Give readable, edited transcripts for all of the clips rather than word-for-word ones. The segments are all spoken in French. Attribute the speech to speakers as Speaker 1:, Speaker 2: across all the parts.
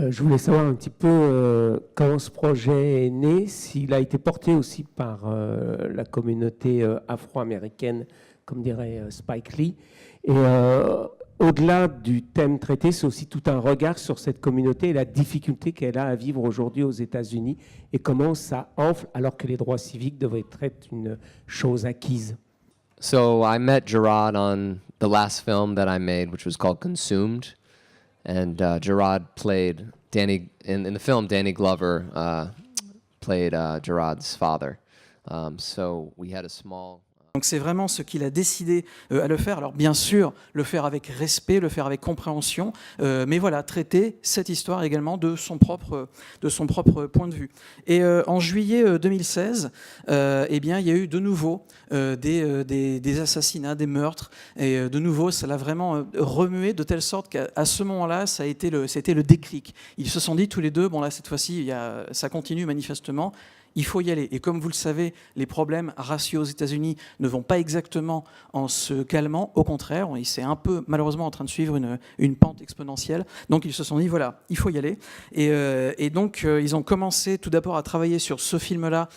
Speaker 1: Je voulais savoir un petit peu comment ce projet est né, s'il a été porté aussi par la communauté afro-américaine, comme dirait Spike Lee. Et au-delà du thème traité, c'est aussi tout un regard sur cette communauté et la difficulté qu'elle a à vivre aujourd'hui aux États-Unis et comment ça enfle alors que les droits civiques devraient être une chose acquise.
Speaker 2: So I met Gerard on the last film that I made, which was called Consumed. And Gerard played Danny in the film. Danny Glover played Gerard's father. So we had a small.
Speaker 3: Donc c'est vraiment ce qu'il a décidé à le faire. Alors bien sûr, le faire avec respect, le faire avec compréhension, mais voilà, traiter cette histoire également de son propre point de vue. Et en juillet 2016, eh bien, il y a eu de nouveau des assassinats, des meurtres, et de nouveau, ça l'a vraiment remué de telle sorte qu'à ce moment-là, c'était le déclic. Ils se sont dit tous les deux, bon là, cette fois-ci, ça continue manifestement, il faut y aller. Et comme vous le savez, les problèmes raciaux aux États-Unis ne vont pas exactement en se calmant. Au contraire, c'est un peu, malheureusement, en train de suivre une pente exponentielle. Donc, ils se sont dit, voilà, il faut y aller. Et donc, ils ont commencé tout d'abord à travailler sur ce film-là,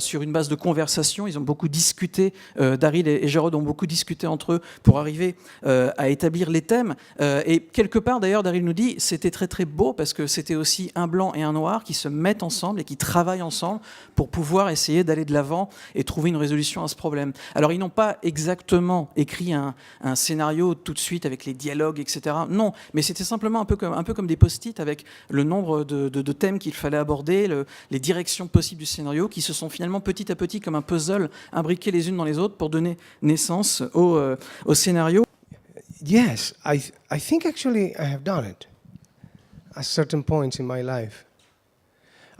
Speaker 3: sur une base de conversation. Ils ont beaucoup discuté, Daryl et Gérard ont beaucoup discuté entre eux pour arriver à établir les thèmes. Et quelque part, d'ailleurs, Daryl nous dit, c'était très, très beau parce que c'était aussi un blanc et un noir qui se mettent ensemble et qui travaillent ensemble pour pouvoir essayer d'aller de l'avant et trouver une résolution à ce problème. Alors, ils n'ont pas exactement écrit un scénario tout de suite avec les dialogues, etc. Non, mais c'était simplement un peu comme des post-it avec le nombre de thèmes qu'il fallait aborder, les directions possibles du scénario, qui se sont finalement petit à petit, comme un puzzle, imbriqués les unes dans les autres pour donner naissance au scénario.
Speaker 4: Yes, I think actually I have done it at certain points in my life.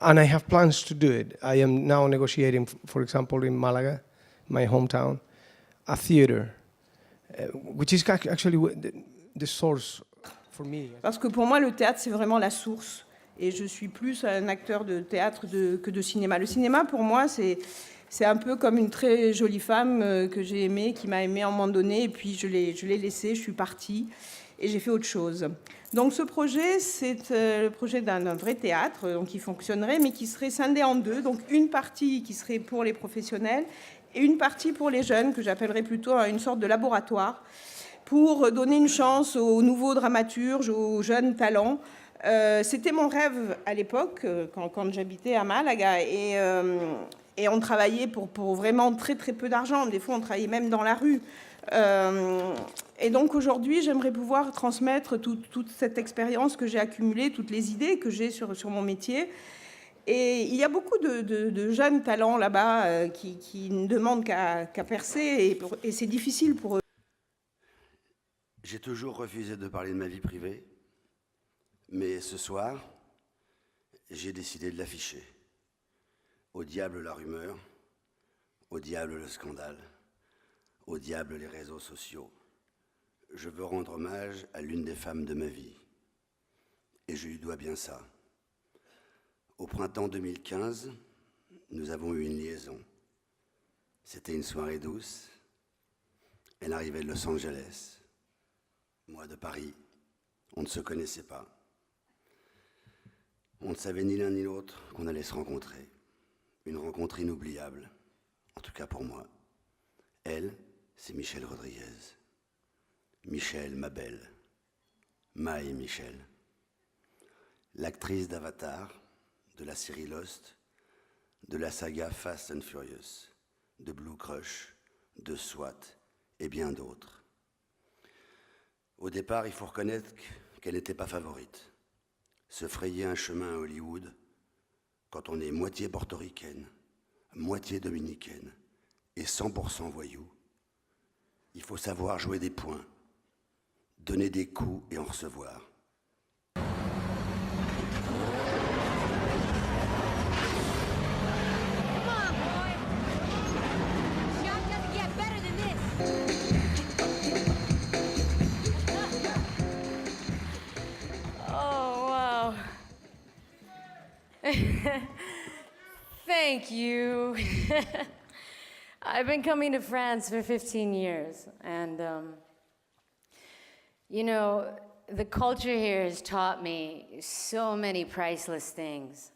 Speaker 4: And I have plans to do it. I am now negotiating, for example, in Malaga, my hometown, a theater, which is actually the source for me.
Speaker 5: Parce que pour moi, le théâtre, c'est vraiment la source. Et je suis plus un acteur de théâtre que de cinéma. Le cinéma, pour moi, c'est un peu comme une très jolie femme que j'ai aimée, qui m'a aimée à un moment donné, et puis je l'ai laissée, je suis partie, et j'ai fait autre chose. Donc ce projet, c'est le projet d'un vrai théâtre donc, qui fonctionnerait, mais qui serait scindé en deux. Donc une partie qui serait pour les professionnels et une partie pour les jeunes, que j'appellerais plutôt une sorte de laboratoire, pour donner une chance aux nouveaux dramaturges, aux jeunes talents. C'était mon rêve à l'époque, quand j'habitais à Malaga, et on travaillait pour vraiment très très peu d'argent. Des fois, on travaillait même dans la rue. Et donc aujourd'hui, j'aimerais pouvoir transmettre toute cette expérience que j'ai accumulée, toutes les idées que j'ai sur mon métier. Et il y a beaucoup de jeunes talents là-bas qui ne demandent qu'à percer, et c'est difficile pour eux.
Speaker 6: J'ai toujours refusé de parler de ma vie privée, mais ce soir, j'ai décidé de l'afficher. Au diable la rumeur, au diable le scandale, au diable les réseaux sociaux. Je veux rendre hommage à l'une des femmes de ma vie. Et je lui dois bien ça. Au printemps 2015, nous avons eu une liaison. C'était une soirée douce. Elle arrivait de Los Angeles. Moi de Paris. On ne se connaissait pas. On ne savait ni l'un ni l'autre qu'on allait se rencontrer. Une rencontre inoubliable, en tout cas pour moi. Elle, c'est Michelle Rodriguez. Michelle, ma belle. Maï Michel. L'actrice d'Avatar, de la série Lost, de la saga Fast and Furious, de Blue Crush, de SWAT et bien d'autres. Au départ, il faut reconnaître qu'elle n'était pas favorite. Se frayer un chemin à Hollywood, quand on est moitié portoricaine, moitié dominicaine et 100% voyou, il faut savoir jouer des points, donner des coups et en recevoir.
Speaker 7: Thank you. I've been coming to France for 15 years, and you know, the culture here has taught me so many priceless things.